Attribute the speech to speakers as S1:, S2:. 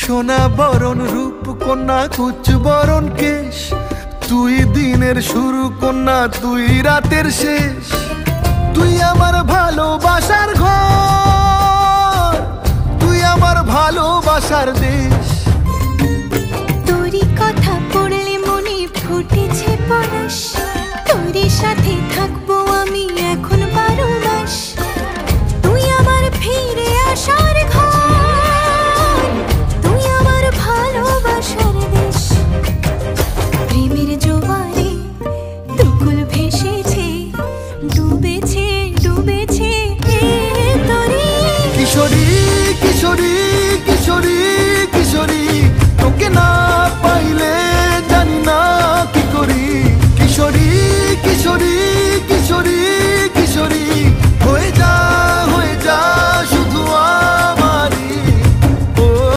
S1: সোনা বরণ রূপ কন্যা কুচ বরণ কেশ, তুই দিনের শুরু কন্যা তুই রাতের শেষ। তুই আমার ভালোবাসার ঘর, তুই আমার ভালোবাসার দেশ।